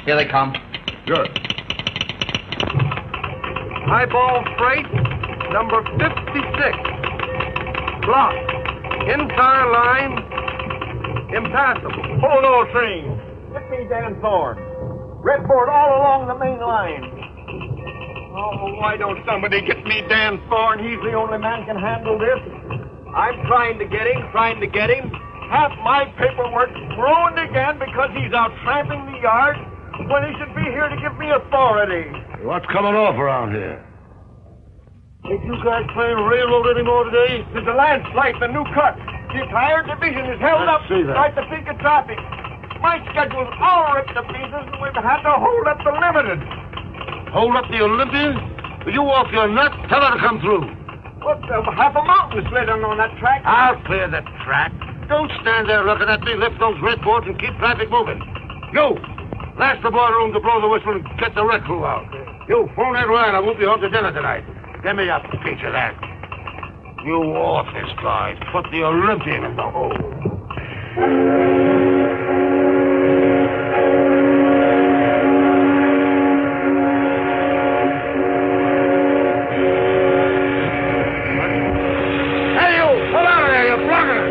Here they come. Good. Highball freight, number 56. Blocked. Entire line, impassable. Hold on, train. Get me Dan Thorne. Red board all along the main line. Oh, why don't somebody get me Dan Thorne? He's the only man can handle this. I'm trying to get him. Half my paperwork's ruined again because he's out tramping the yard when he should be here to give me authority. What's coming off around here? Ain't you guys playing railroad anymore today? There's a landslide, the new cut. The entire division is held up see that. right to peak of traffic. My schedule's all ripped to pieces, and we've had to hold up the limited. Hold up the Olympians? Will you off your nuts? Tell her to come through. What, half a mountain slid on that track? I'll clear the track. Don't stand there looking at me. Lift those red boards and keep traffic moving. You, last the boiler room to blow the whistle and get the wreck crew out. You, phone that Ryan. I won't be home to dinner tonight. Give me a piece of that. You office guys, put the Olympian in the hole. Hey, you! Pull out of there, you blocker!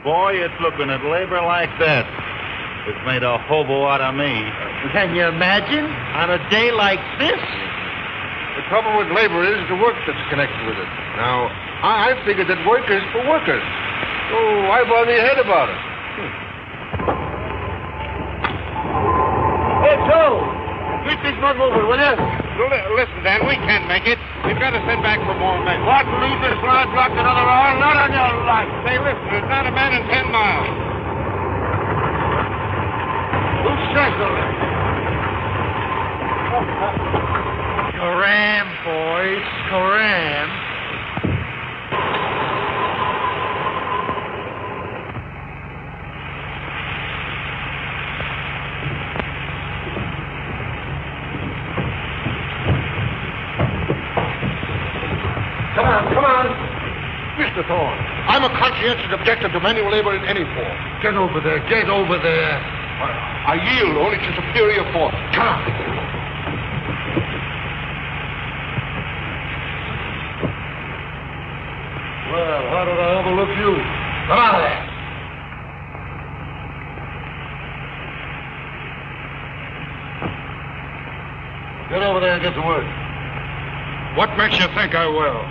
Boy, it's looking at labor like that. It's made a hobo out of me. Can you imagine? On a day like this? The trouble with labor is the work that's connected with it. Now, I figured that work is for workers. So why bother your head about it? Hey, Joe! Keep this mud moving, will you? Listen, Dan, we can't make it. We've got to send back for more men. What, leave this line blocked another hour? Not on your life. Say, listen, there's not a man in 10 miles. Who says so? Scram, boys, scram. Come on. Mr. Thorne, I'm a conscientious objector to manual labor in any form. Get over there. I yield only to superior force. Come on. Well, how did I overlook you? Come out of there. Get over there and get to work. What makes you think I will?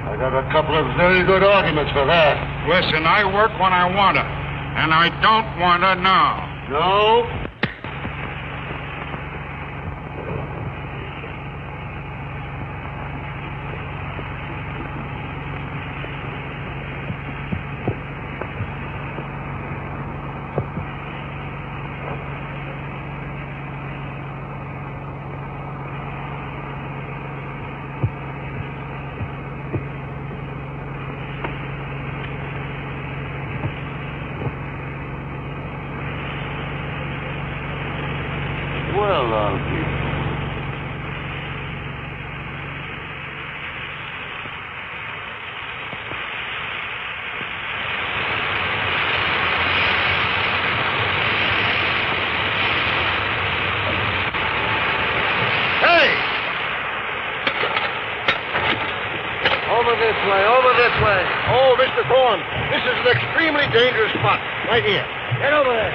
I got a couple of very good arguments for that. Listen, I work when I want to, and I don't want to now. No? this way, over this way. Oh, Mr. Thorne, this is an extremely dangerous spot. Right here. Get over there.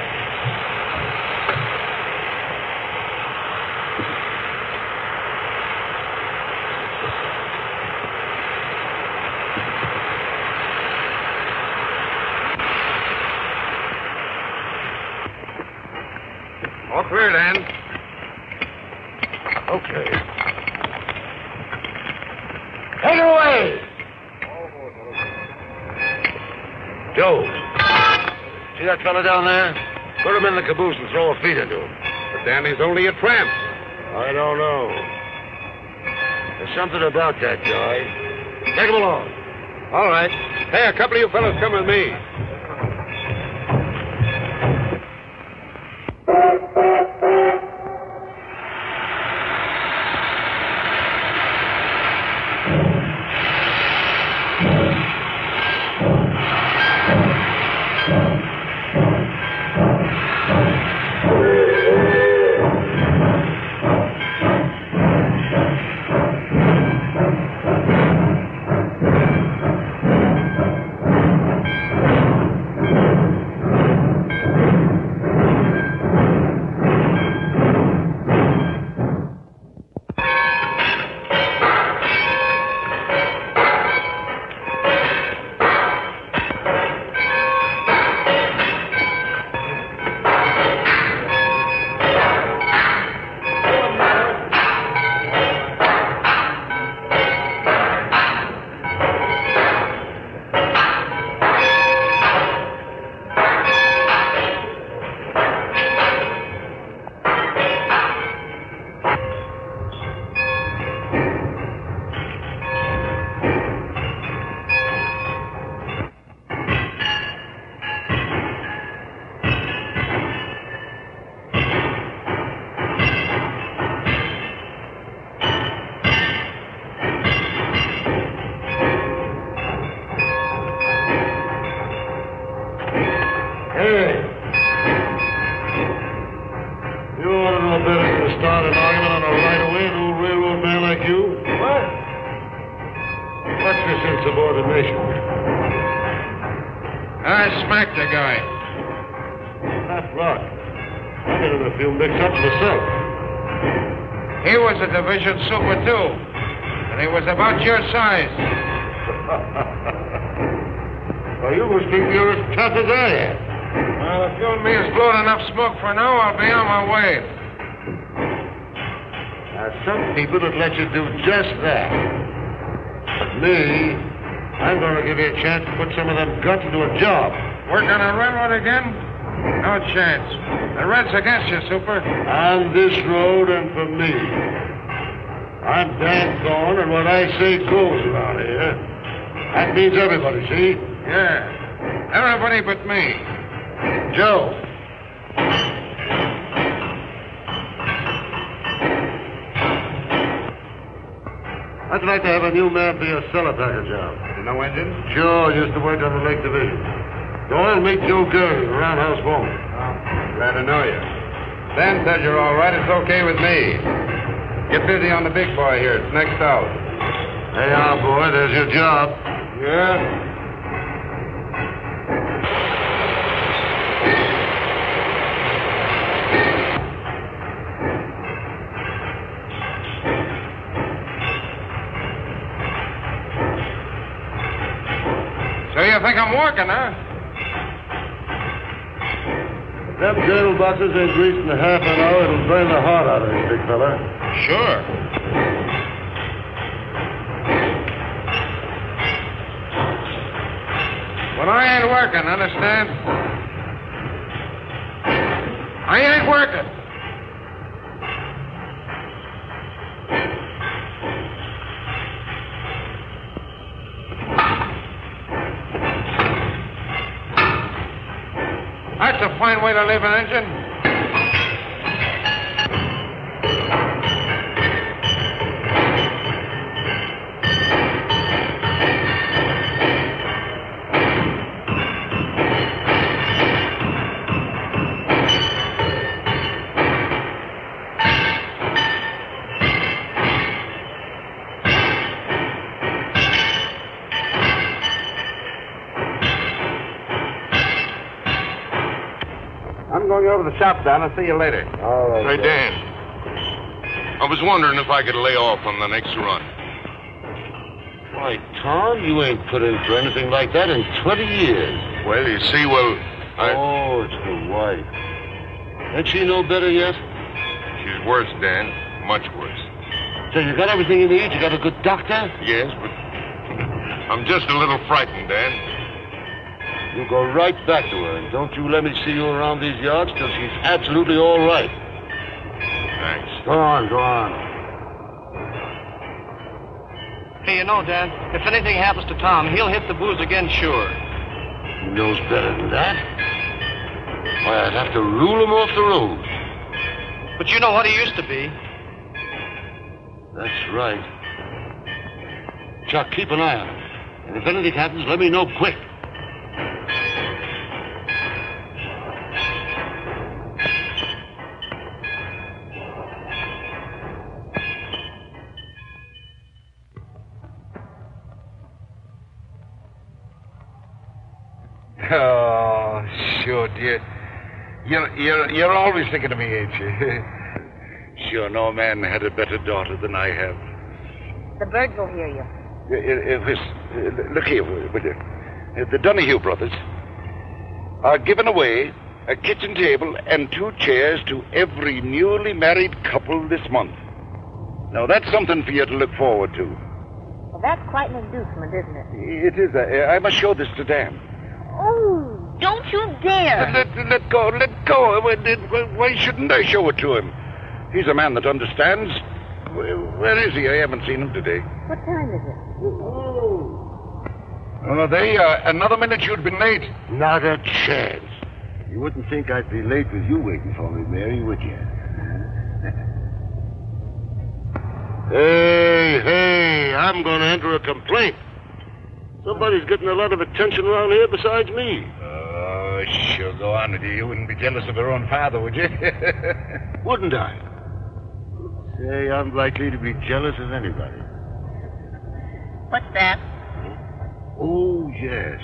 All clear, Dan. Okay. Take it away! Joe, see that fella down there? Put him in the caboose and throw a feed into him. But Danny's only a tramp. I don't know. There's something about that guy. Take him along. All right. Hey, a couple of you fellas come with me. Division super, too. And he was about your size. Well, you must think you're as tough as I am. Well, if you and me has blown enough smoke for now, I'll be on my way. Now, some people would let you do just that. But me, I'm going to give you a chance to put some of them guts into a job. Work on a railroad again? No chance. The Red's against you, Super. On this road and for me. I'm Dan Thorne, and what I say goes around here. That means everybody, see? Yeah. Everybody but me. Joe. I'd like to have a new man for your cellar packer job. No engine? Sure, used to work on the Lake Division. Go and meet Joe Gurley, the roundhouse foreman. Glad to know you. Dan says you're all right. It's okay with me. Get busy on the big boy here. It's next out. Hey, boy, there's your job. Yeah? So you think I'm working, huh? If them girdle boxes ain't greased in half an hour, it'll burn the heart out of this big fella. Sure. But I ain't working, understand? I ain't working. That's a fine way to leave an engine. going over to the shop, Don. I'll see you later. All right. Hey, Dan. I was wondering if I could lay off on the next run. Why, Tom, you ain't put in for anything like that in 20 years. Well, you see, Oh, it's the wife. Ain't she no better yet? She's worse, Dan. Much worse. So you got everything you need? You got a good doctor? Yes, but I'm just a little frightened, Dan. You go right back to her, and don't you let me see you around these yards till she's absolutely all right. Thanks. Go on. Hey, you know, Dan, if anything happens to Tom, he'll hit the booze again, sure. He knows better than that. Why, I'd have to rule him off the road. But you know what he used to be. That's right. Chuck, keep an eye on him. And if anything happens, let me know quick. Oh, sure, dear. You're always thinking of me, ain't you? Sure, no man had a better daughter than I have. The birds will hear you. Look here, will you? The Donahue brothers are giving away a kitchen table and 2 chairs to every newly married couple this month. Now, that's something for you to look forward to. Well, that's quite an inducement, isn't it? It is. I must show this to Dan. Oh, don't you dare. Let go. Why shouldn't I show it to him? He's a man that understands. Where is he? I haven't seen him today. What time is it? Oh, another minute you'd been late. Not a chance. You wouldn't think I'd be late with you waiting for me, Mary, would you? Hey, I'm going to enter a complaint. Somebody's getting a lot of attention around here besides me. Oh, sure, go on with you. You wouldn't be jealous of her own father, would you? Wouldn't I? Say, I'm likely to be jealous of anybody. What's that? Oh, yes.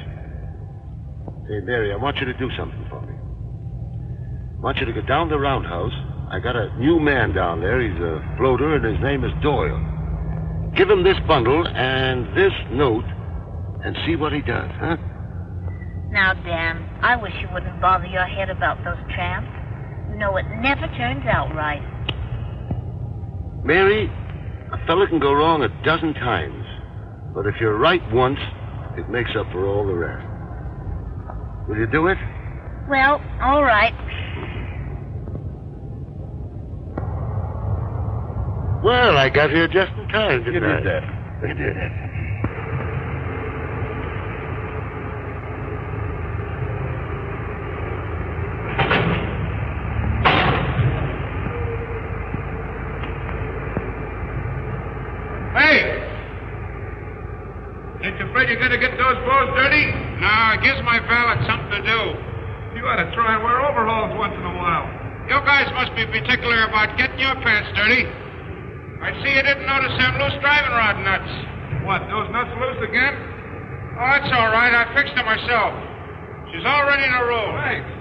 Say, Mary, I want you to do something for me. I want you to go down the roundhouse. I got a new man down there. He's a floater, and his name is Doyle. Give him this bundle and this note, and see what he does, huh? Now, Dan, I wish you wouldn't bother your head about those tramps. You know, it never turns out right. Mary, a fella can go wrong 12 times. But if you're right once, it makes up for all the rest. Will you do it? Well, all right. Well, I got here just in time, didn't I? You did that. I did it. Hey! Ain't you afraid you're going to get those clothes dirty? No, it gives my valet something to do. You ought to try and wear overalls once in a while. You guys must be particular about getting your pants dirty. I see you didn't notice them loose driving rod nuts. What, those nuts loose again? Oh, that's all right. I fixed them myself. She's all ready to roll. Thanks.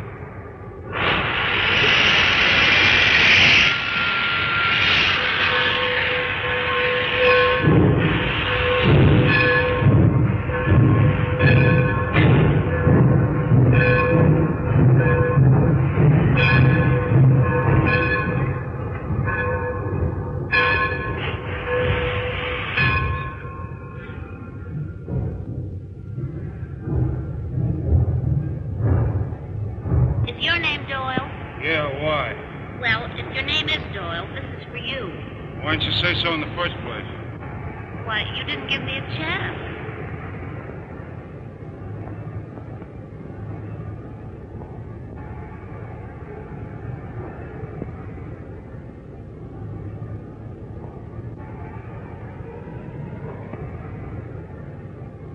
Why didn't you say so in the first place? Why, you didn't give me a chance.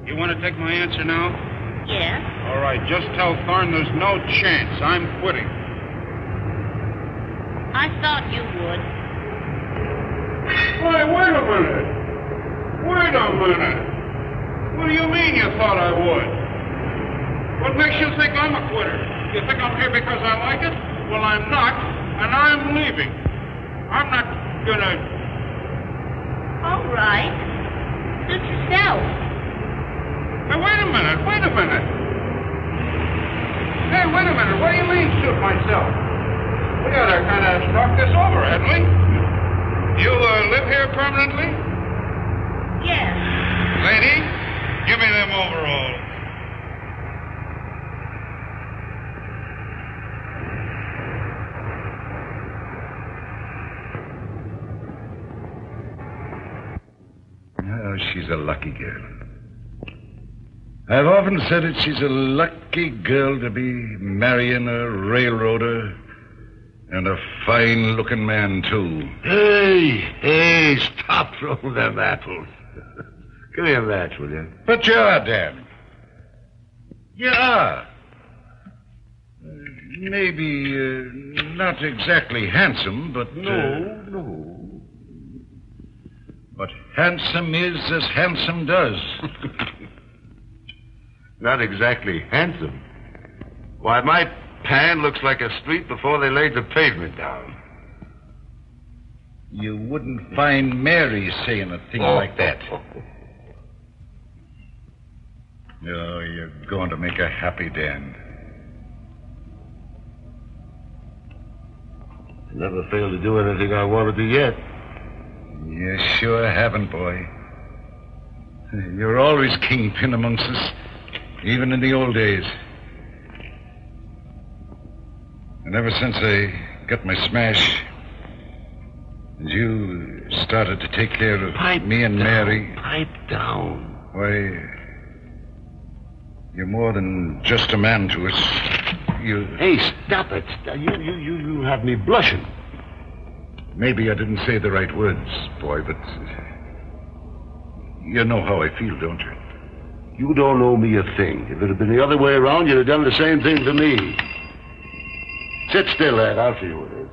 You want to take my answer now? Yes? All right, just tell Thorne there's no chance. I'm quitting. I thought you would. Why, wait a minute. Wait a minute. What do you mean you thought I would? What makes you think I'm a quitter? You think I'm here because I like it? Well, I'm not, and I'm leaving. I'm not gonna... All right. Suit yourself. Hey, wait a minute. Hey, wait a minute. What do you mean, suit myself? We gotta kind of talk this over, hadn't we? You live here permanently? Yes. Lady, give me them overalls. Oh, she's a lucky girl. I've often said it, she's a lucky girl to be marrying a railroader and a fine-looking man, too. Hey, stop throwing them apples. Give me a match, will you? But you are, Dan. You are. Maybe not exactly handsome, but... No. But handsome is as handsome does. Not exactly handsome. Why, my pan looks like a street before they laid the pavement down. You wouldn't find Mary saying a thing like that. Oh, you're going to make her happy, Dan. Never failed to do anything I wanted to yet. You sure haven't, boy. You're always kingpin amongst us, even in the old days. And ever since I got my smash, and you started to take care of me and Mary... Pipe down. Why, you're more than just a man to us. You... Hey, stop it. You have me blushing. Maybe I didn't say the right words, boy, but... You know how I feel, don't you? You don't owe me a thing. If it had been the other way around, you'd have done the same thing to me. Sit still, lad. I'll see who it is.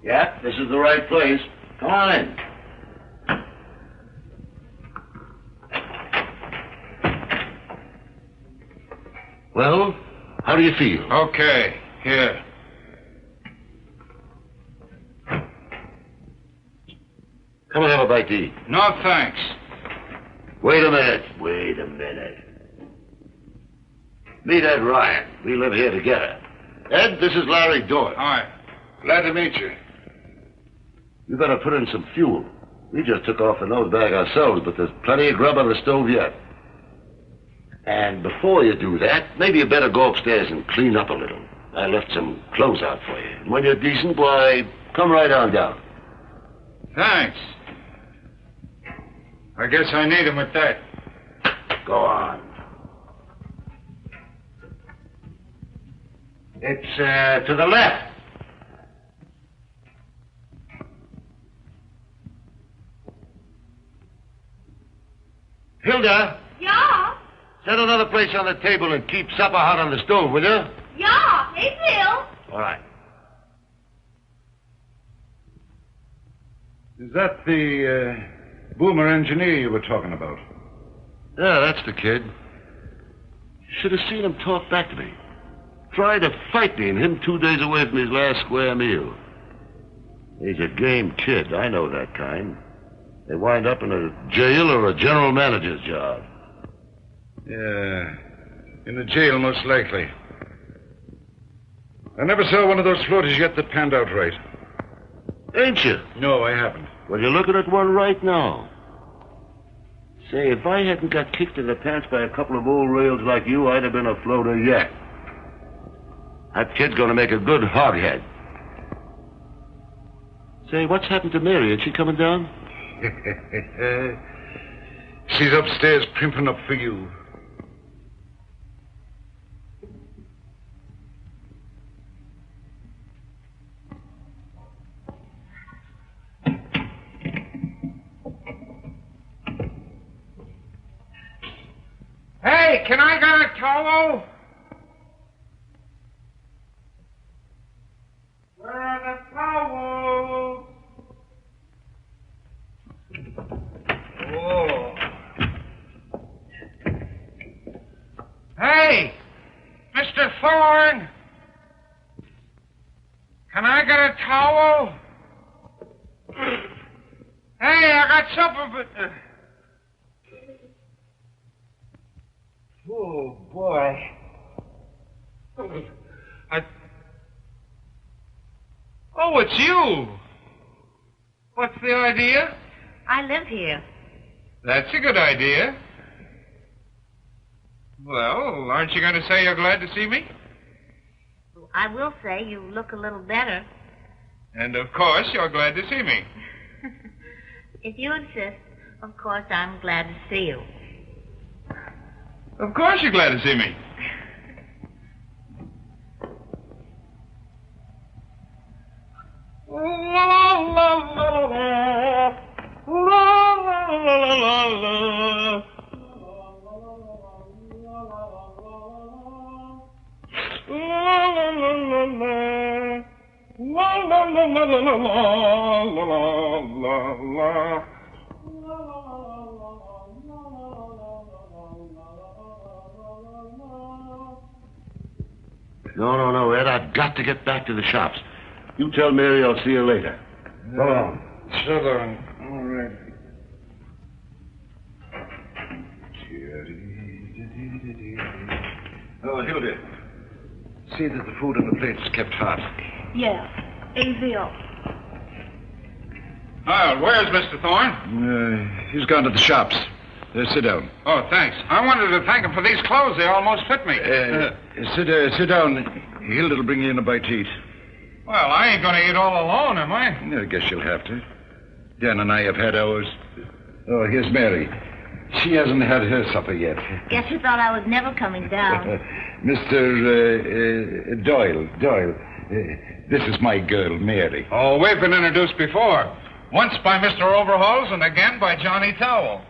Yeah, this is the right place. Come on in. Well, how do you feel? Okay, here. Come and have a bite to eat. No, thanks. Wait a minute. Meet Ed Ryan. We live here together. Ed, this is Larry Dorn. Hi. Glad to meet you. You better put in some fuel. We just took off the nose bag ourselves, but there's plenty of grub on the stove yet. And before you do that, maybe you better go upstairs and clean up a little. I left some clothes out for you. When you're decent, why, come right on down. Thanks. I guess I need him with that. Go on. It's to the left. Hilda. Yeah? Set another place on the table and keep supper hot on the stove, will you? Yeah, it will. All right. Is that the boomer engineer you were talking about? Yeah, that's the kid. You should have seen him talk back to me. Tried to fight me, and him 2 days away from his last square meal. He's a game kid. I know that kind. They wind up in a jail or a general manager's job. Yeah, in the jail, most likely. I never saw one of those floaters yet that panned out right. Ain't you? No, I haven't. Well, you're looking at one right now. Say, if I hadn't got kicked in the pants by a couple of old rails like you, I'd have been a floater yet. That kid's gonna make a good hoghead. Say, what's happened to Mary? Is she coming down? She's upstairs primping up for you. Hey, can I get a towel? Where are the towels? Hey, Mr. Thorne. Can I get a towel? Hey, I got supper, but... Oh, boy. Oh, it's you. What's the idea? I live here. That's a good idea. Well, aren't you going to say you're glad to see me? I will say you look a little better. And of course, you're glad to see me. If you insist, of course I'm glad to see you. Of course you're glad to see me. No, Ed, I've got to get back to the shops. You tell Mary I'll see her later. So long. So long. All right. Oh, Hilda. See that the food on the plates is kept hot. Yes, easy up. Where's Mr. Thorne? He's gone to the shops. Sit down. Oh, thanks. I wanted to thank him for these clothes. They almost fit me. Sit down. Hilda'll bring you in a bite to eat. Well, I ain't going to eat all alone, am I? I guess you'll have to. Dan and I have had ours. Oh, here's Mary. She hasn't had her supper yet. Guess you thought I was never coming down. Mr. Doyle. This is my girl, Mary. Oh, we've been introduced before. Once by Mr. Overalls and again by Johnny Towel.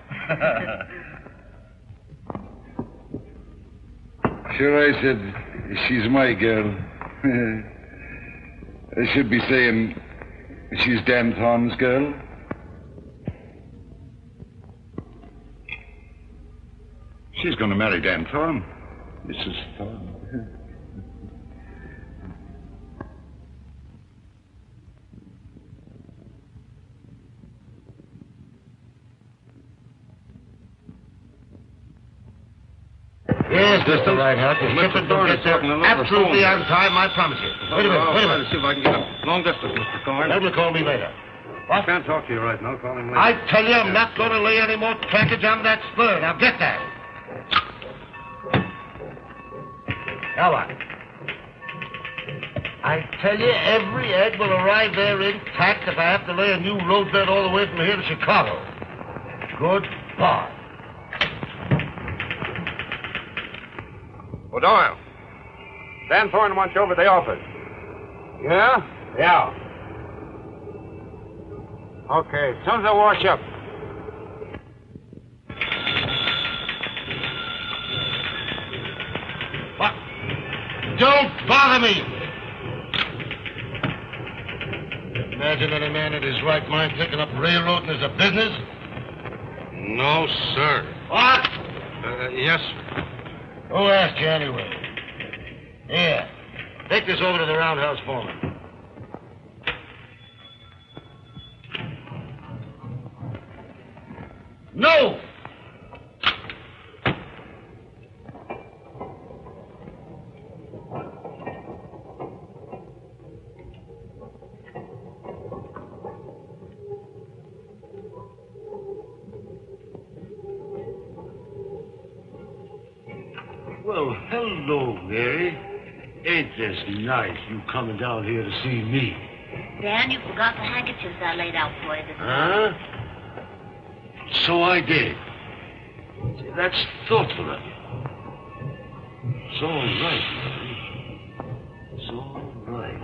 Sure, I said she's my girl. I should be saying she's Dan Thorne's girl. She's going to marry Dan Thorne. Mrs. Thorne. Yes, Mr. Reinhardt. The shipment will get there absolutely on time, I promise you. Wait a minute. See if I can get a long distance, Mr. Thorne. Let me call me later. I can't talk to you right now. Call him later. I tell you, I'm not going to lay any more trackage on that spur. Now get that. Now what? I tell you, every egg will arrive there intact if I have to lay a new road bed all the way from here to Chicago. Goodbye. Well, Doyle. Dan Thorne wants you over at the office. Yeah? Yeah. Okay, as soon as I wash up. What? Don't bother me! Imagine any man in his right mind taking up railroading as a business? No, sir. What? Yes, sir. Who asked you anyway? Here, take this over to the roundhouse foreman. No! Well, hello, Mary. Ain't this nice, you coming down here to see me? Dan, you forgot the handkerchiefs I laid out for you this morning. Huh? So I did. That's thoughtful of you. It's all right, Mary. It's all right.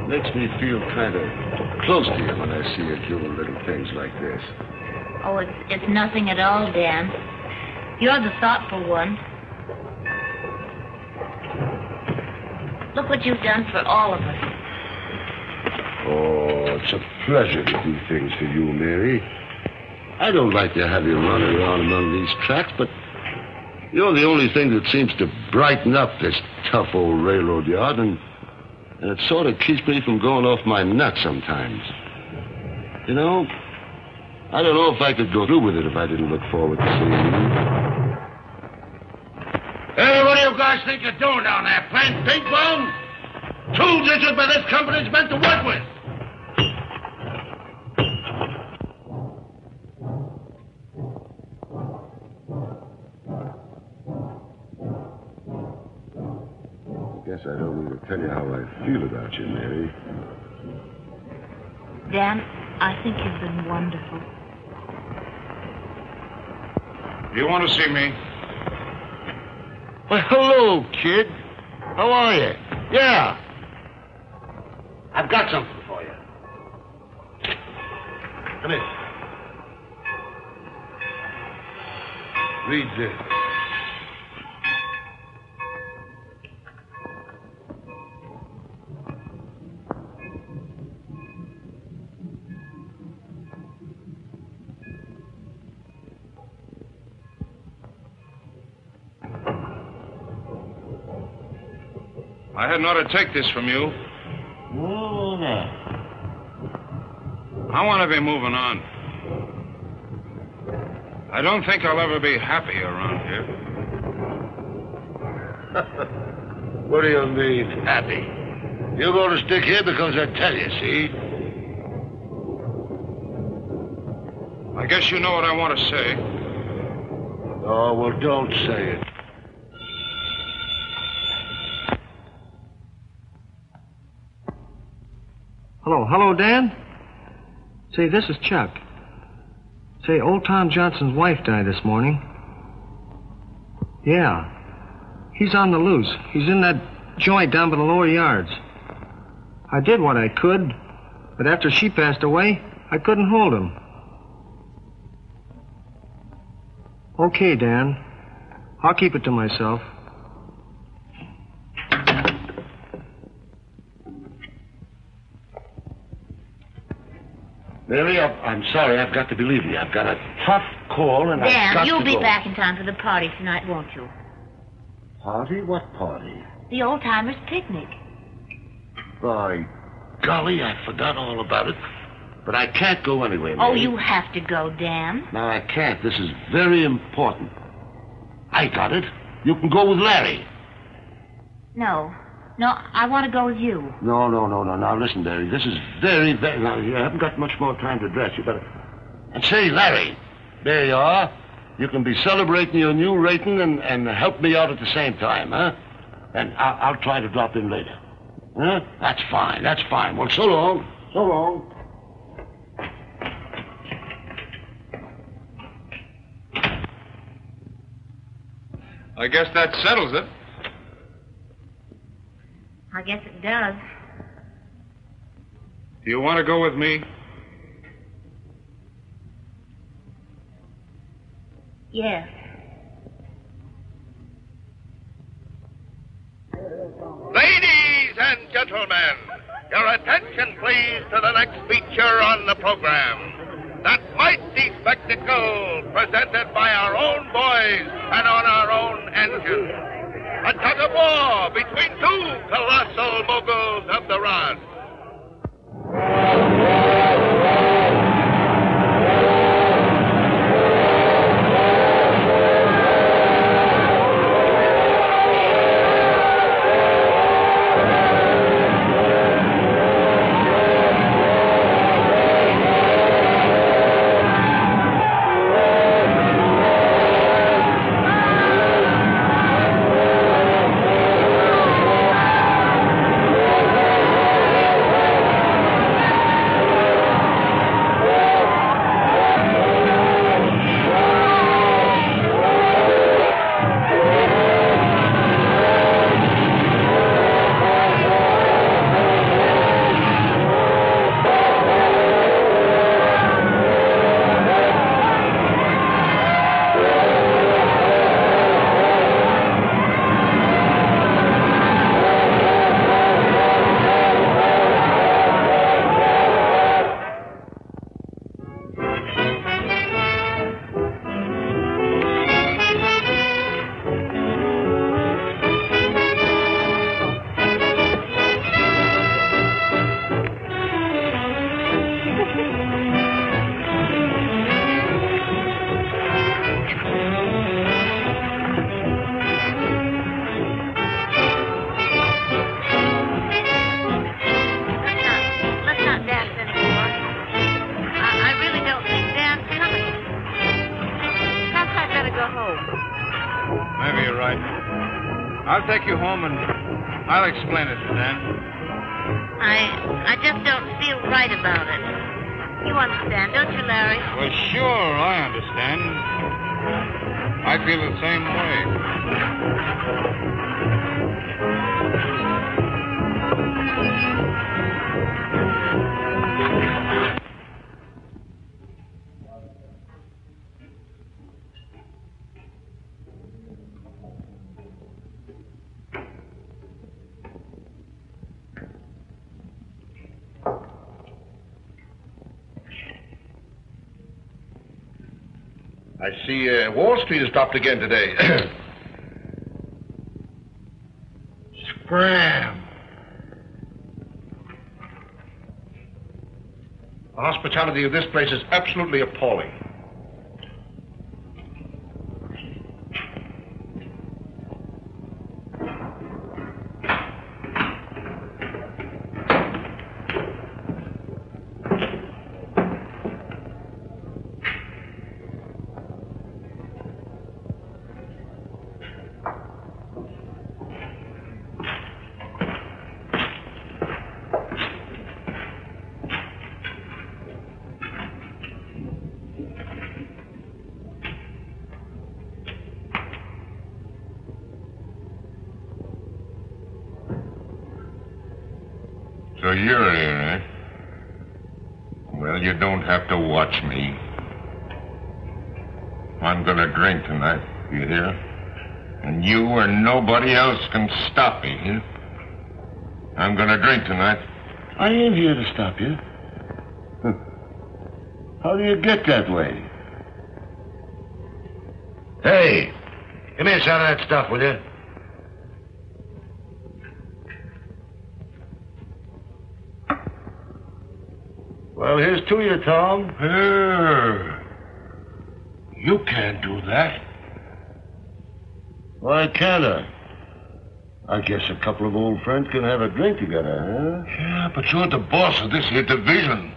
Makes me feel kind of close to you when I see you doing little things like this. Oh, it's nothing at all, Dan. You're the thoughtful one. Look what you've done for all of us. Oh, it's a pleasure to do things for you, Mary. I don't like to have you running around among these tracks, but you're the only thing that seems to brighten up this tough old railroad yard, and it sort of keeps me from going off my nut sometimes. You know, I don't know if I could go through with it if I didn't look forward to seeing you. Hey, what do you guys think you're doing down there? Playing ping pong? Tools issued by this company's meant to work with. Guess I don't need to tell you how I feel about you, Mary. Dan, I think you've been wonderful. You want to see me? Well, hello, kid. How are you? Yeah. I've got something for you. Come here. Read this. I hadn't ought to take this from you. Oh, no. I want to be moving on. I don't think I'll ever be happy around here. What do you mean, happy? You're going to stick here because I tell you, see? I guess you know what I want to say. Oh, well, don't say it. Hello, Dan? Say, this is Chuck. Say, old Tom Johnson's wife died this morning. Yeah. He's on the loose. He's in that joint down by the lower yards. I did what I could, but after she passed away, I couldn't hold him. Okay, Dan. I'll keep it to myself. Mary, I'm sorry. I've got to be leaving you. I've got a tough call, and I've got Dan, to you'll be go. back in time for the party tonight, won't you? Party? What party? The old-timers' picnic. By golly, I forgot all about it. But I can't go anyway, Mary. Oh, you have to go, Dan. No, I can't. This is very important. I got it. You can go with Larry. No, I want to go with you. No. Now, listen, Larry. This is very... Now, you haven't got much more time to dress. You better... And say, Larry, there you are. You can be celebrating your new rating and help me out at the same time, huh? And I'll try to drop in later. Huh? That's fine. Well, so long. So long. I guess that settles it. I guess it does. Do you want to go with me? Yes. Ladies and gentlemen, your attention please to the next feature on the program. That mighty spectacle presented by our own boys and on our own engine. A tug-of-war between two colossal moguls of the rod. home. Maybe you're right. I'll take you home and I'll explain it to Dan. I just don't feel right about it. You understand, don't you, Larry? Well, sure, I understand. I feel the same way. I see Wall Street has dropped again today. Scram. The hospitality of this place is absolutely appalling. So you're here, eh? Well, you don't have to watch me. I'm gonna drink tonight, you hear? And you or nobody else can stop me, huh? I'm gonna drink tonight. I ain't here to stop you. How do you get that way? Hey, give me some of that stuff, will you? Well, here's to you, Tom. You can't do that. Why can't I? I guess a couple of old friends can have a drink together, huh? Yeah, but you're the boss of this here division.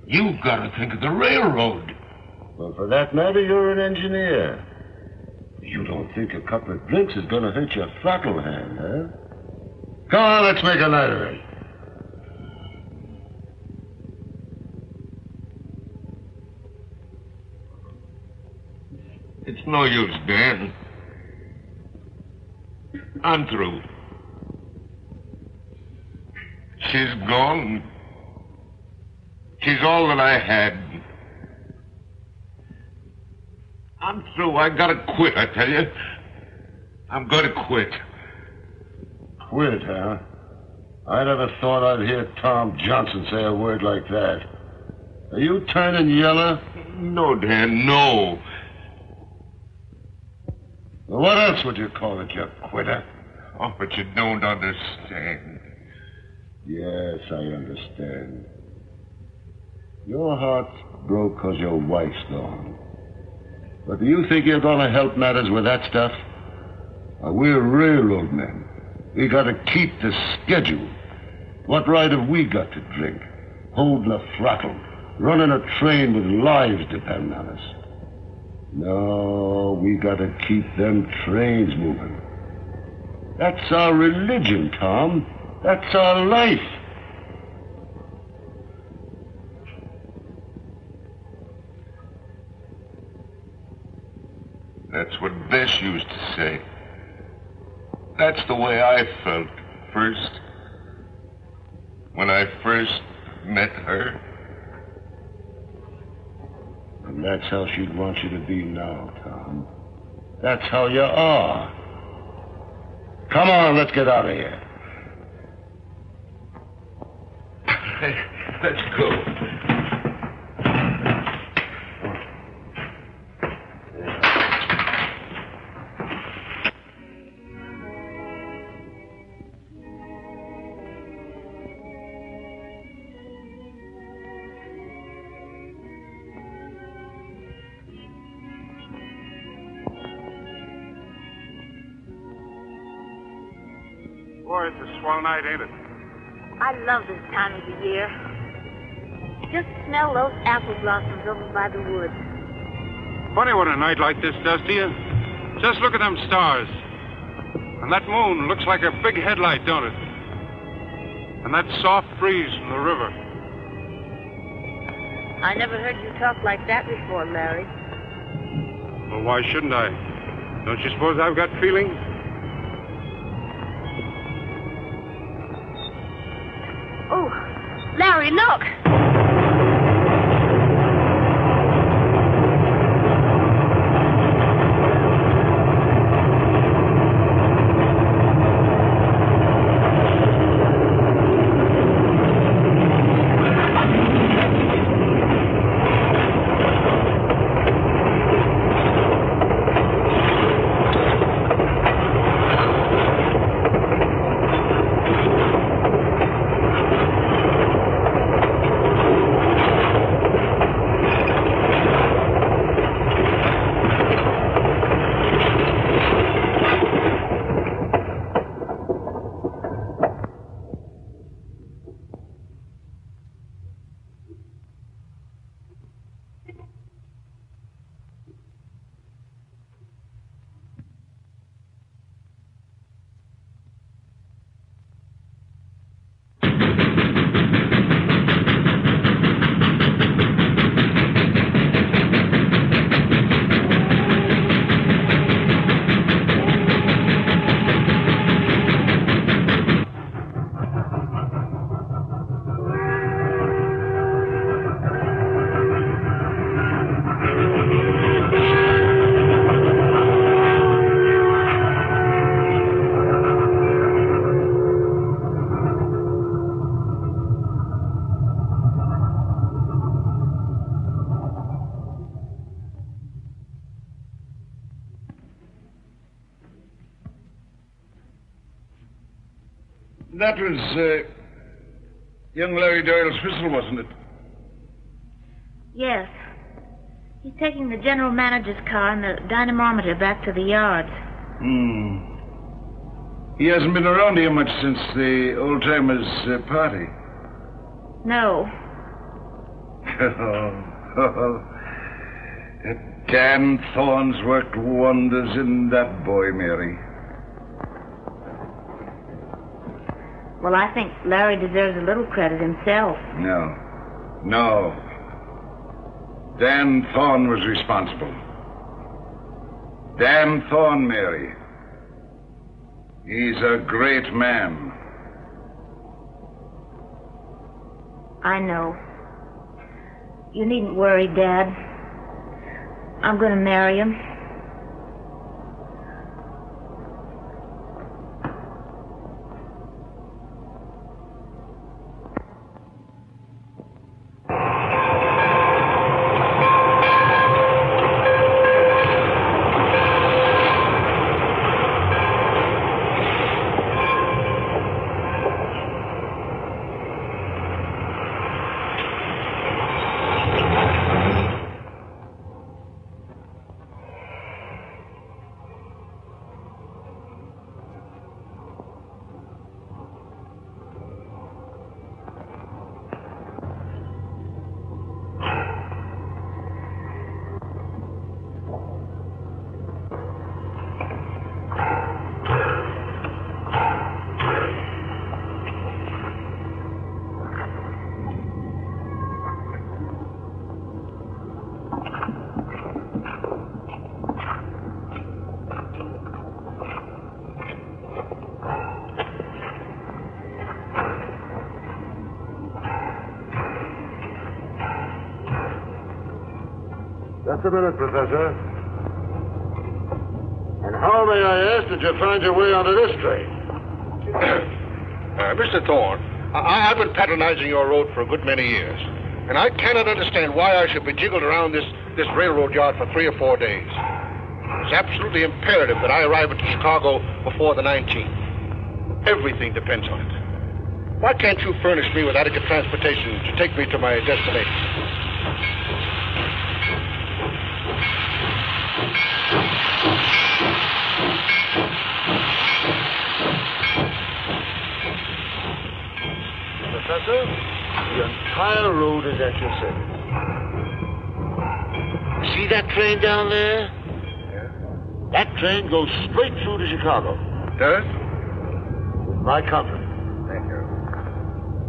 You've got to think of the railroad. Well, for that matter, you're an engineer. You don't think a couple of drinks is going to hurt your throttle hand, huh? Come on, let's make a night of it. It's no use, Dan. I'm through. She's gone. She's all that I had. I'm through. I gotta quit, I tell you. I'm gonna quit. Quit, huh? I never thought I'd hear Tom Johnson say a word like that. Are you turning yellow? No, Dan, no. Well, what else would you call it, you quitter? Oh, but you don't understand. Yes, I understand. Your heart's broke 'cause your wife's gone. But do you think you're gonna help matters with that stuff? We're railroad men. We gotta keep the schedule. What right have we got to drink? Holding a throttle, running a train with lives depending on us. No, we gotta keep them trains moving. That's our religion, Tom. That's our life. That's what Bess used to say. That's the way I felt first. When I first met her. And that's how she'd want you to be now, Tom. That's how you are. Come on, let's get out of here. Let's go. Boy, it's a swell night, ain't it? I love this time of the year. Just smell those apple blossoms over by the woods. Funny what a night like this does to you. Just look at them stars. And that moon looks like a big headlight, don't it? And that soft breeze from the river. I never heard you talk like that before, Larry. Well, why shouldn't I? Don't you suppose I've got feelings? Oh, Larry, look! That was young Larry Doyle's whistle, wasn't it? Yes. He's taking the general manager's car and the dynamometer back to the yards. He hasn't been around here much since the old-timers' party. No. Dan Thorne's worked wonders in that boy, Mary. Well, I think Larry deserves a little credit himself. No. Dan Thorne was responsible. Dan Thorne, Mary. He's a great man. I know. You needn't worry, Dad. I'm going to marry him. Just a minute, Professor. And how, may I ask, did you find your way onto this train? Mr. Thorne, I've been patronizing your road for a good many years, and I cannot understand why I should be jiggled around this railroad yard for 3 or 4 days. It's absolutely imperative that I arrive at Chicago before the 19th. Everything depends on it. Why can't you furnish me with adequate transportation to take me to my destination? Professor, the entire road is at your service. See that train down there? Yeah? That train goes straight through to Chicago. Does? With my company. Thank you.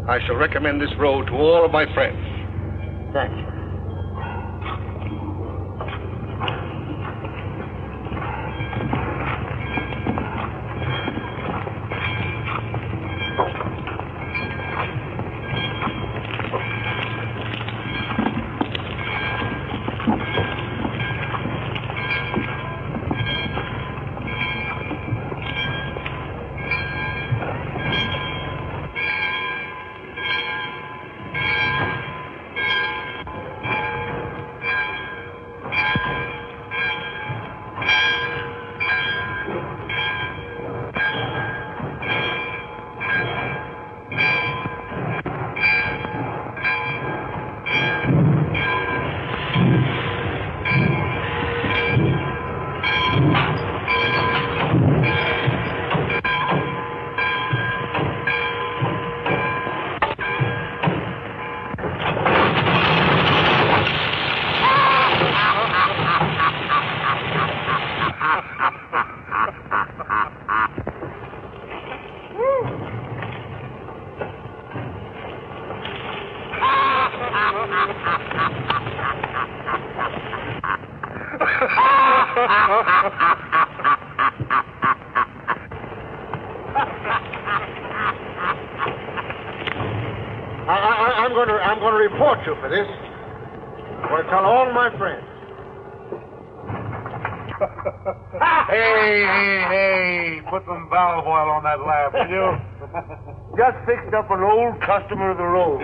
I shall recommend this road to all of my friends. Thank you. I'm going to report you for this. I'm going to tell all my friends. Hey, put some valve oil on that laugh, will you? Just fixed up an old customer of the road.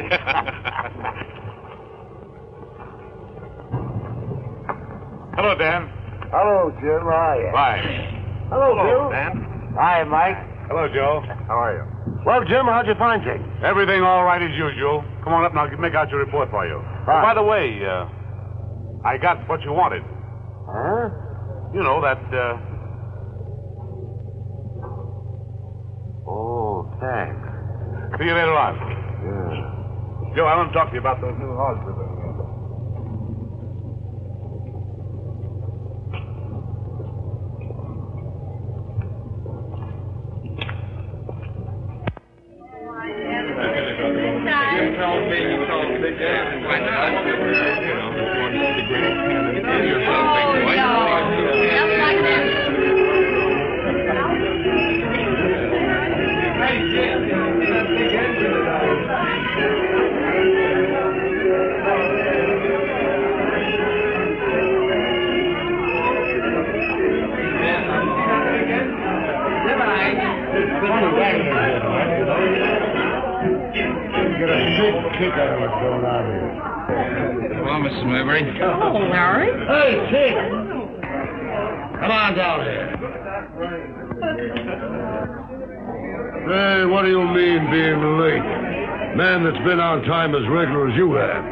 Hello, Dan. Hello, Jim. How are you? Fine. Hello, Bill. Dan. Hi, Mike. Hello, Joe. How are you? Well, Jim, how'd you find things? Everything all right as usual. Come on up and I'll make out your report for you. Fine. By the way, I got what you wanted. Huh? You know, that, Oh, thanks. See you later on. Yeah. Joe, I want to talk to you about those new hogs. Hello, Mrs. Maybury. Hello, Larry. Hey, Chick! Come on down here. Hey, what do you mean being late? Man that's been on time as regular as you have.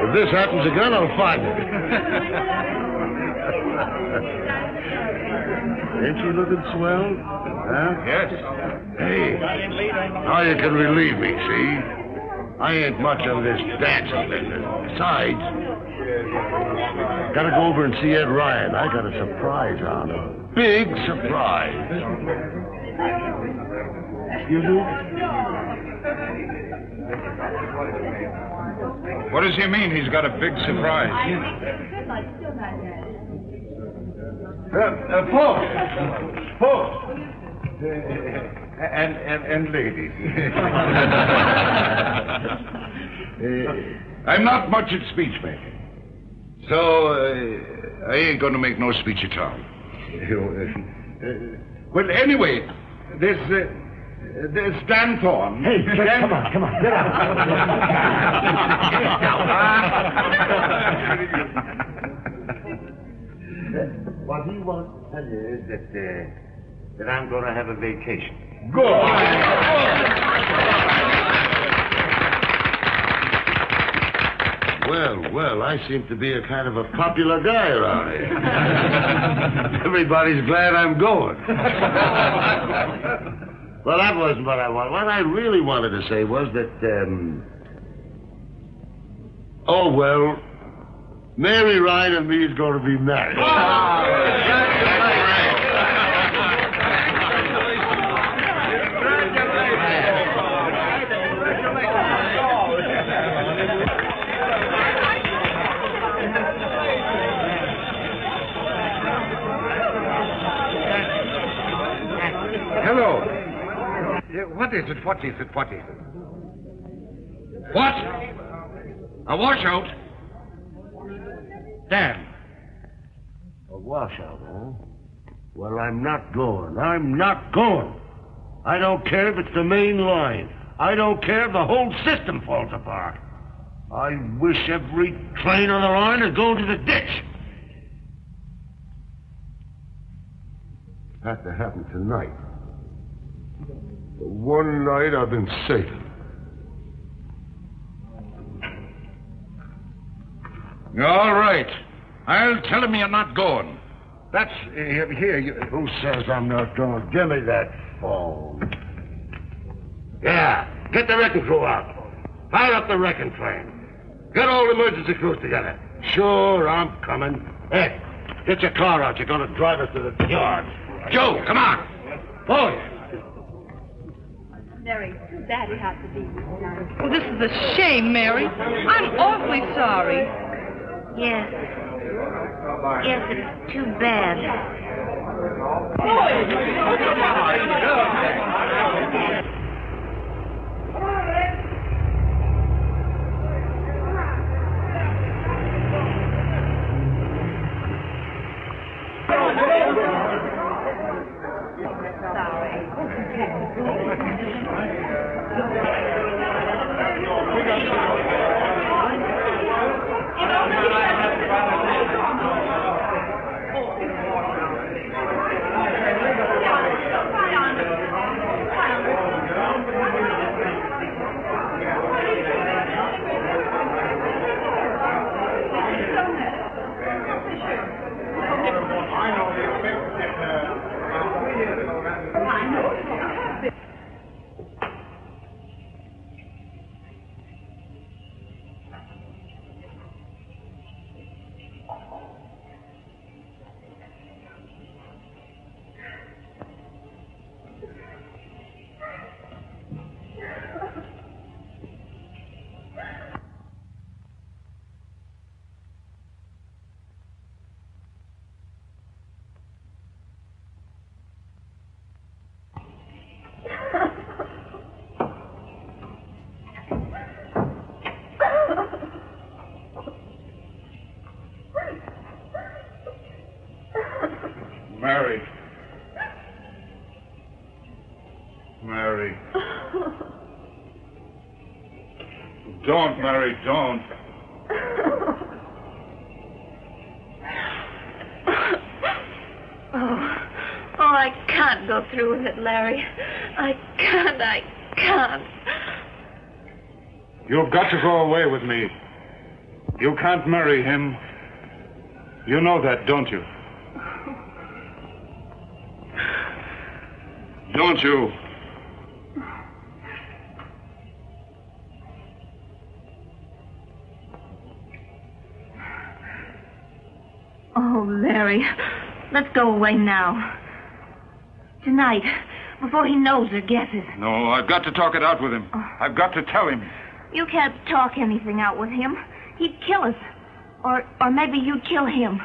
If this happens again, I'll find it. Ain't you looking swell? Huh? Yes. Hey, now you can relieve me, see? I ain't much of this dancing business. Besides, gotta go over and see Ed Ryan. I got a surprise on him. Big surprise. Excuse me? What does he mean he's got a big surprise? Folks. And ladies. I'm not much at speech making. So, I ain't going to make no speech at all. Well, anyway, there's Dan Thorne. Hey, Dan... come on, get out. What he wants to tell you is that I'm going to have a vacation. Good. Well, I seem to be a kind of a popular guy around here. Everybody's glad I'm going. Well, that wasn't what I wanted. What I really wanted to say was that, Mary Ryan and me's going to be married. Hello. What is it? What is it? What is it? What? A washout? Dan. A washout, huh? Well, I'm not going. I'm not going. I don't care if it's the main line. I don't care if the whole system falls apart. I wish every train on the line had gone to the ditch. Had to happen tonight. The one night I've been saving. All right. I'll tell him you're not going. That's... here, who says I'm not going? Give me that phone. Yeah, get the wrecking crew out. Fire up the wrecking train. Get all the emergency crews together. Sure, I'm coming. Hey, get your car out. You're going to drive us to the yard. Joe, come on. Boy. Mary, too bad it has to be tonight. Well, this is a shame, Mary. I'm awfully sorry. Yes. Yes, it's too bad. Mary. Mary. Don't, Mary, don't. Oh, I can't go through with it, Larry. I can't. You've got to go away with me. You can't marry him. You know that, don't you? Don't you? Oh, Larry, let's go away now. Tonight, before he knows or guesses. No, I've got to talk it out with him. I've got to tell him. You can't talk anything out with him. He'd kill us. Or maybe you'd kill him.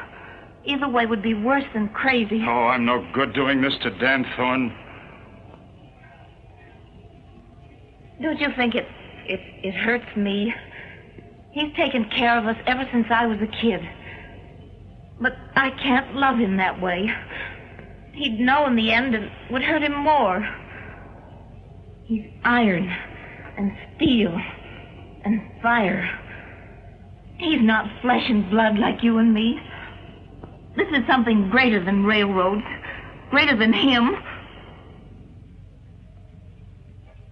Either way would be worse than crazy. Oh, I'm no good doing this to Dan Thorne. Don't you think it hurts me? He's taken care of us ever since I was a kid. But I can't love him that way. He'd know in the end and would hurt him more. He's iron and steel and fire. He's not flesh and blood like you and me. This is something greater than railroads, greater than him.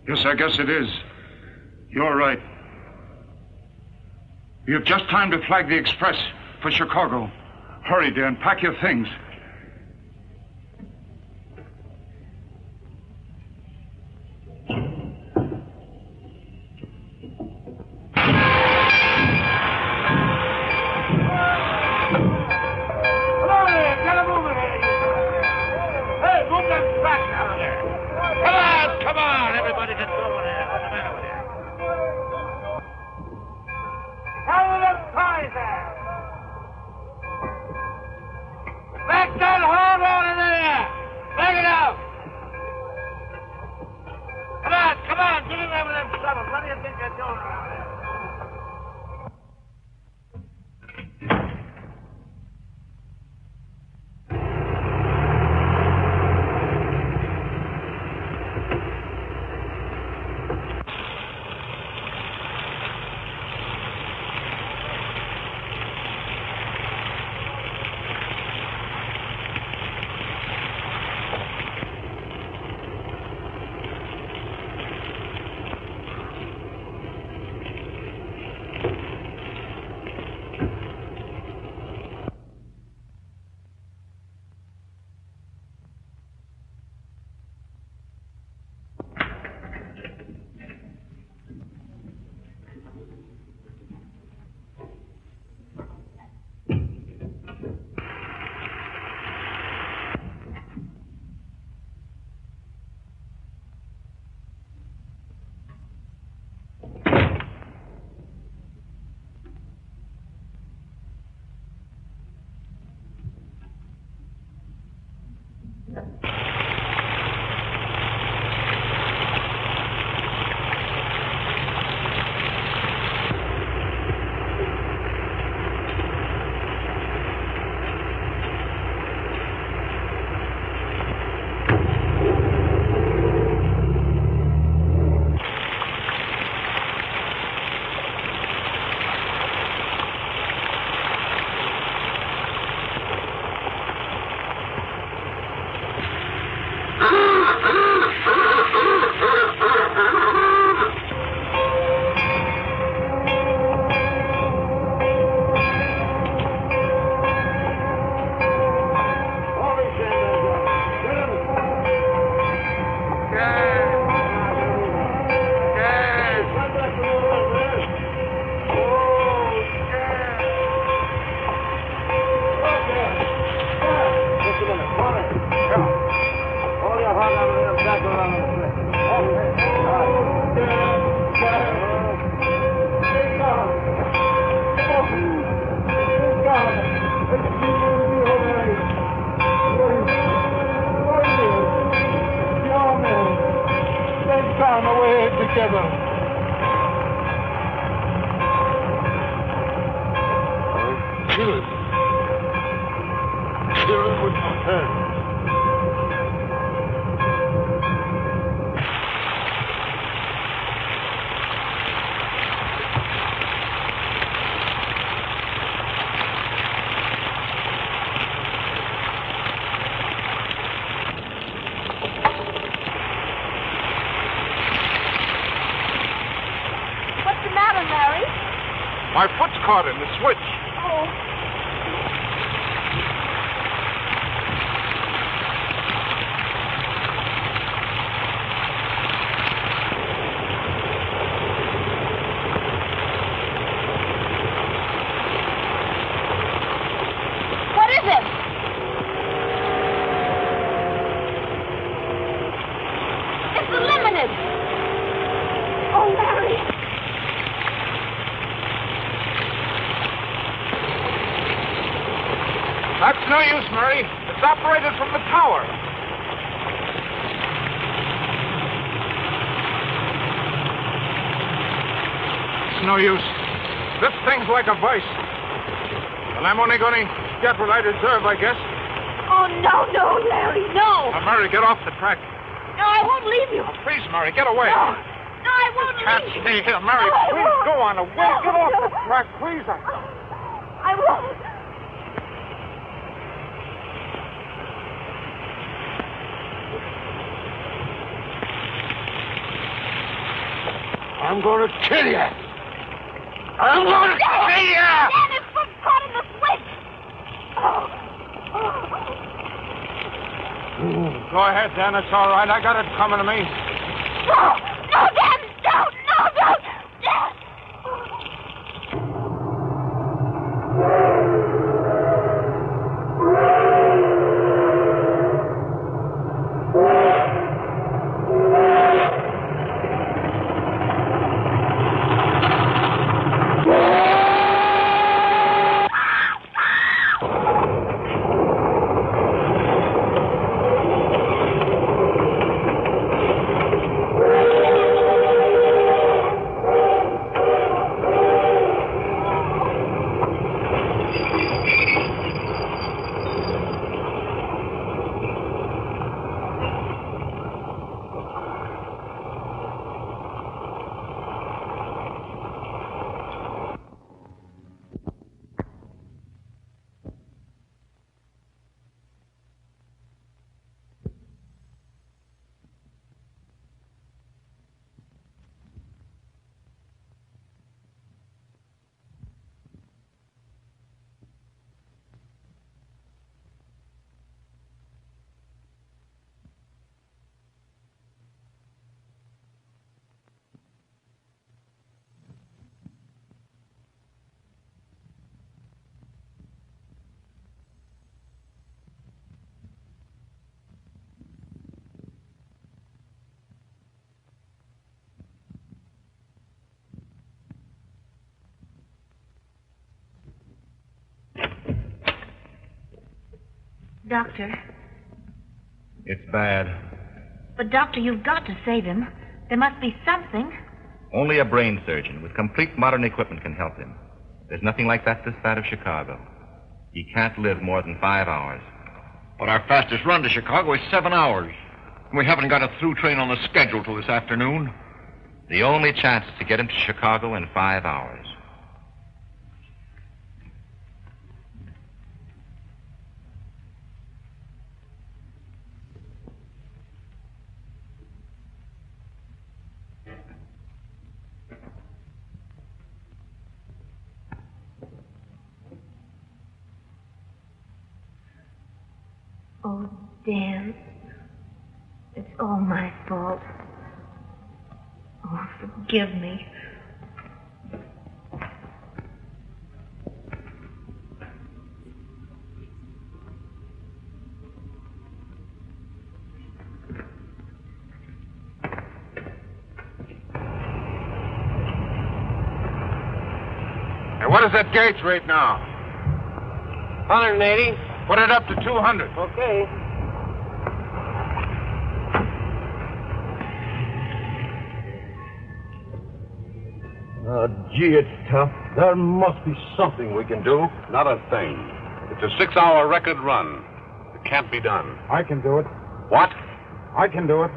Yes, I guess it is. You're right. You've just time to flag the express for Chicago. Hurry, dear, and pack your things. My foot's caught in the switch. Oh. What is it? It's eliminated. Oh, Larry. That's no use, Murray. It's operated from the tower. It's no use. This thing's like a vice. Well, I'm only going to get what I deserve, I guess. Oh, no, Larry, no. Now, Murray, get off the track. No, I won't leave you. Oh, please, Murray, get away. No, I won't Can't leave you. stay here, Murray. No, I Please won't. go on away. No, Get off no. the track, please. I won't. I'm going to kill you. I'm going to kill you. Dan, it's foot caught in the switch. Go ahead, Dan. It's all right. I got it coming to me. No, Dan, don't. No, don't. Dan. Doctor. It's bad. But, Doctor, you've got to save him. There must be something. Only a brain surgeon with complete modern equipment can help him. There's nothing like that this side of Chicago. He can't live more than 5 hours. But our fastest run to Chicago is 7 hours. We haven't got a through train on the schedule till this afternoon. The only chance is to get him to Chicago in 5 hours. Oh, Dan. It's all my fault. Oh, forgive me. Hey, what is that gauge rate now? 180. Put it up to 200. Okay. Gee, it's tough. There must be something we can do. Not a thing. It's a 6-hour record run. It can't be done. I can do it. What? I can do it.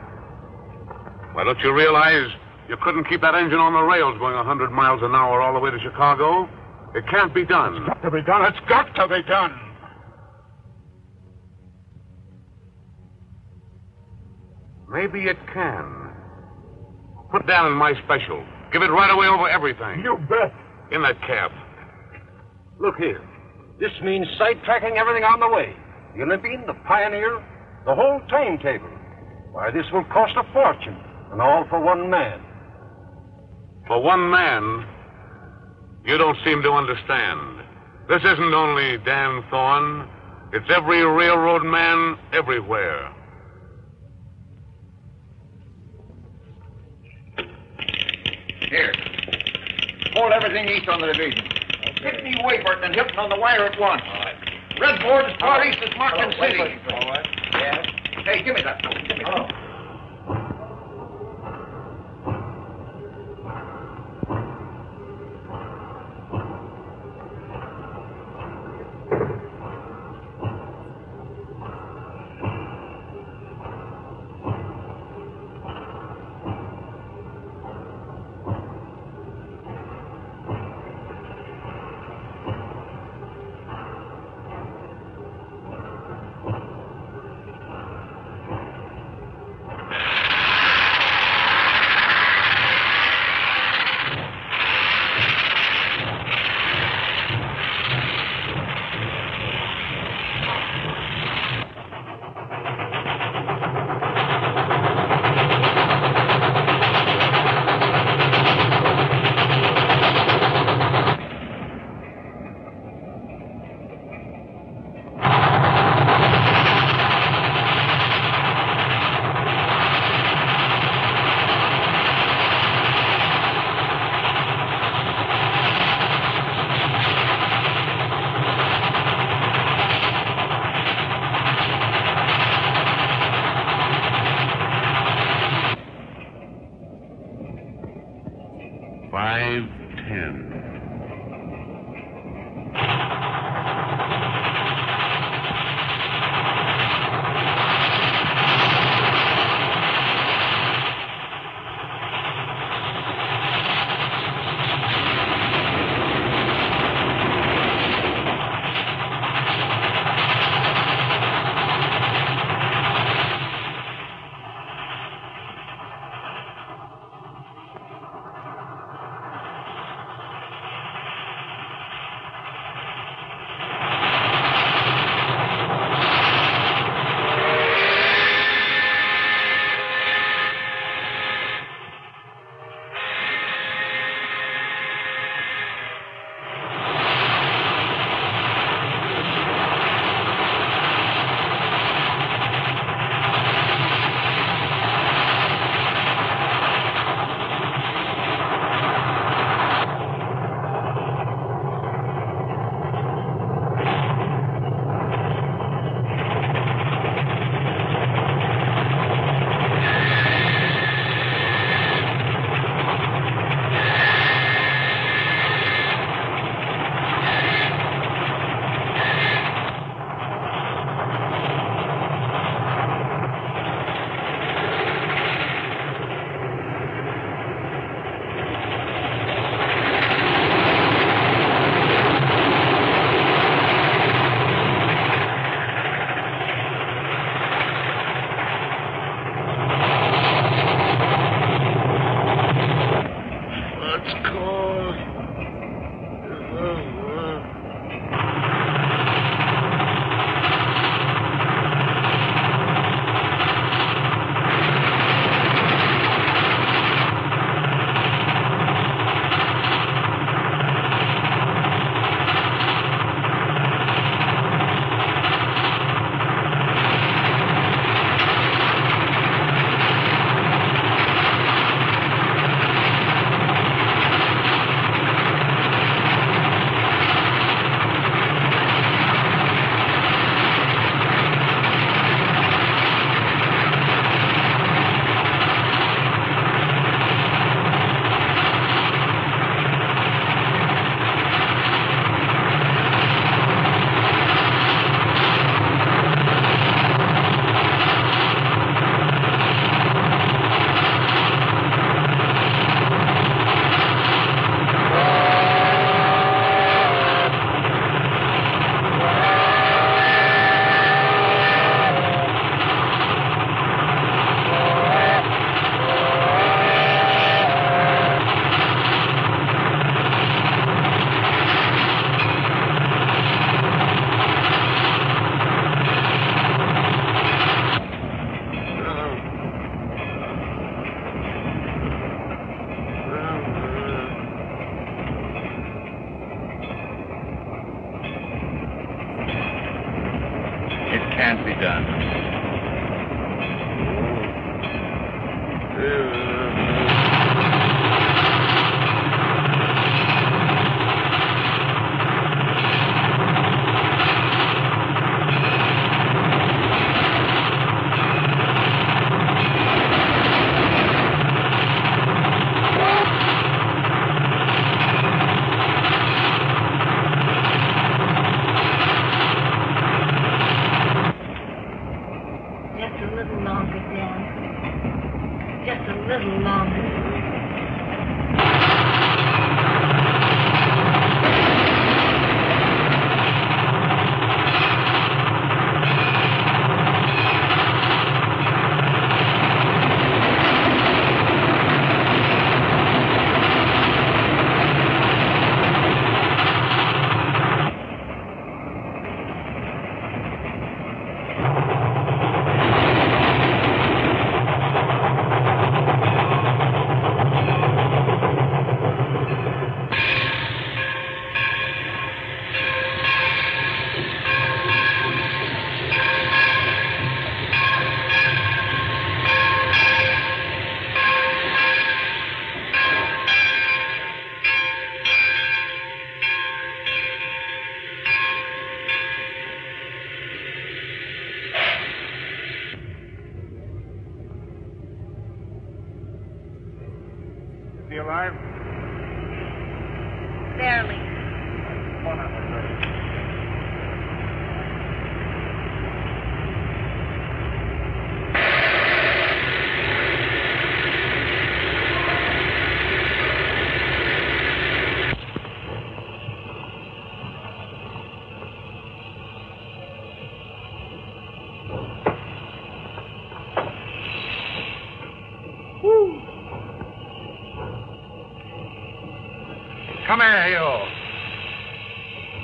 Why, don't you realize you couldn't keep that engine on the rails going 100 miles an hour all the way to Chicago? It can't be done. It's got to be done. It's got to be done. Maybe it can. Put down in my special. Give it right away over everything. You bet. In that cab. Look here. This means sidetracking everything on the way. The Olympian, the Pioneer, the whole timetable. Why, this will cost a fortune, and all for one man. For one man, you don't seem to understand. This isn't only Dan Thorne. It's every railroad man everywhere. Here. Hold everything east on the division. Hit me Wayburn and Hilton on the wire at once. All right. Red board as far east as Martin City. All right. Yeah. Hey, give me that. Give me that. can't be done. He alive? Barely. Come here, you.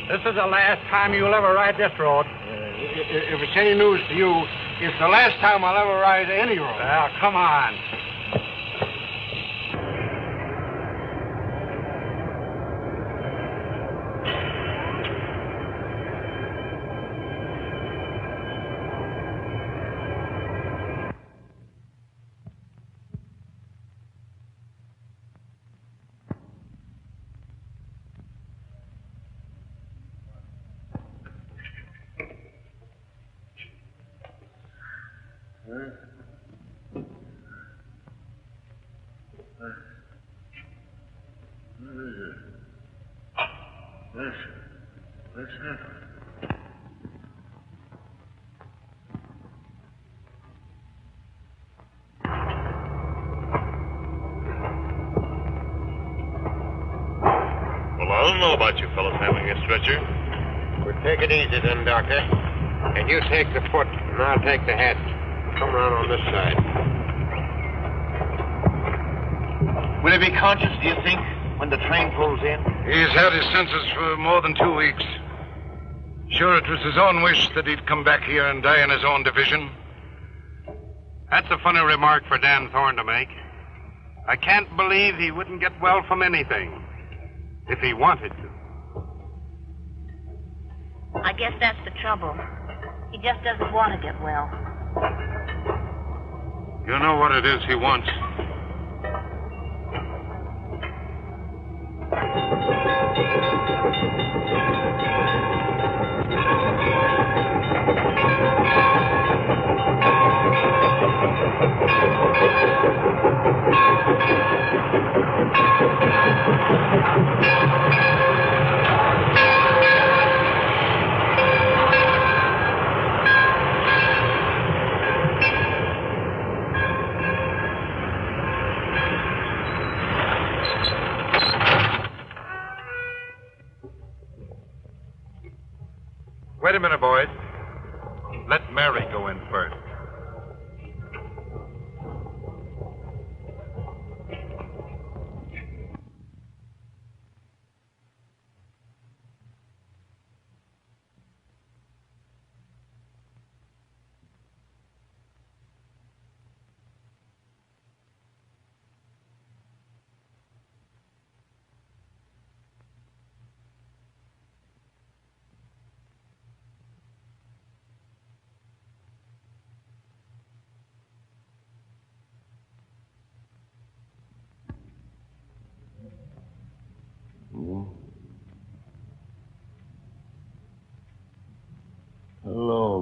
This is the last time you'll ever ride this road. If it's any news to you, it's the last time I'll ever ride any road. Now, come on. What's happened? Well, I don't know about you fellas having a stretcher. Well, take it easy then, Doctor. And you take the foot, and I'll take the head. Come around on this side. Will he be conscious, do you think, when the train pulls in? He's had his senses for more than 2 weeks. Sure, it was his own wish that he'd come back here and die in his own division. That's a funny remark for Dan Thorne to make. I can't believe he wouldn't get well from anything, if he wanted to. I guess that's the trouble. He just doesn't want to get well. You know what it is he wants. Wait a minute, boys. Let Mary go in first.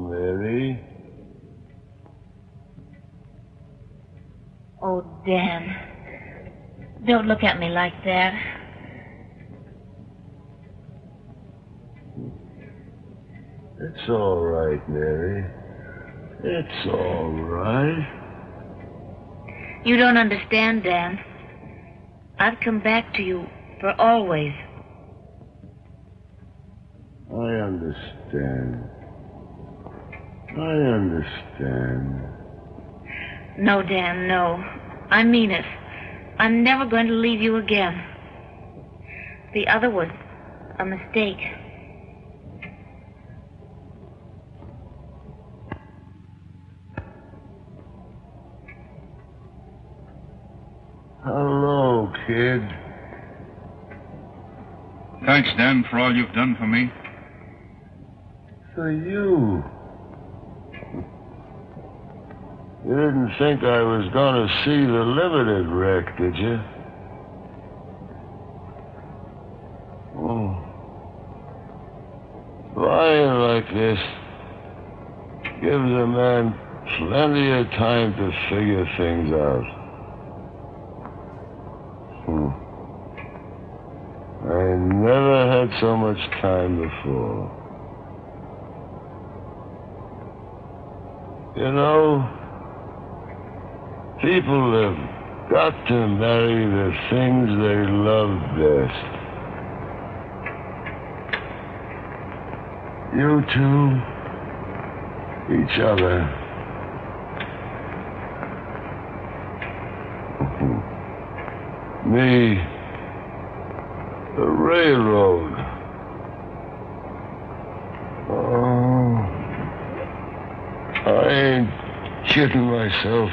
Mary. Oh, Dan. Don't look at me like that. It's all right, Mary. It's all right. You don't understand, Dan. I've come back to you for always. I understand. I understand. No, Dan, no. I mean it. I'm never going to leave you again. The other was a mistake. Hello, kid. Thanks, Dan, for all you've done for me. For you. You didn't think I was going to see the limited wreck, did you? Oh. Lying like this gives a man plenty of time to figure things out. I never had so much time before. You know, people have got to marry the things they love best. You two, each other. Me, the railroad. Oh, I ain't kidding myself.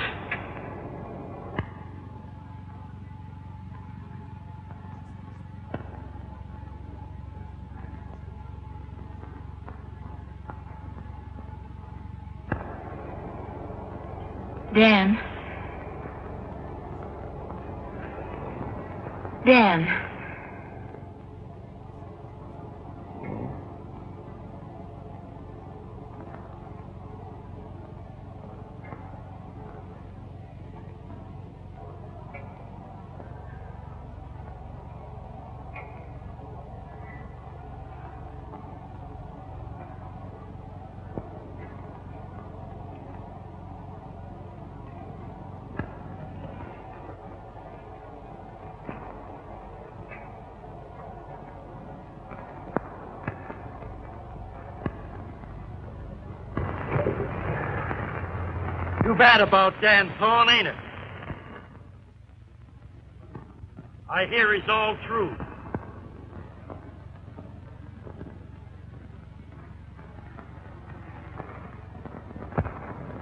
Dan. Dan. Too bad about Dan Thorne, ain't it? I hear he's all through.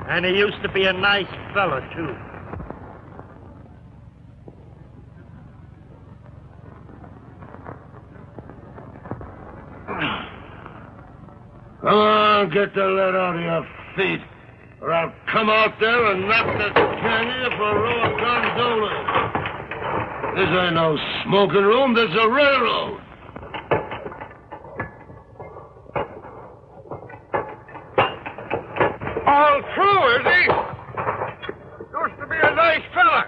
And he used to be a nice fella, too. Come on, get the lead out of your feet, or I'll come out there and knock the can of you for raw gondola. This ain't no smoking room, this is a railroad. All through, is he? Used to be a nice fella.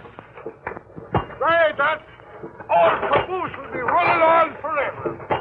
Say, that old caboose will be running on forever.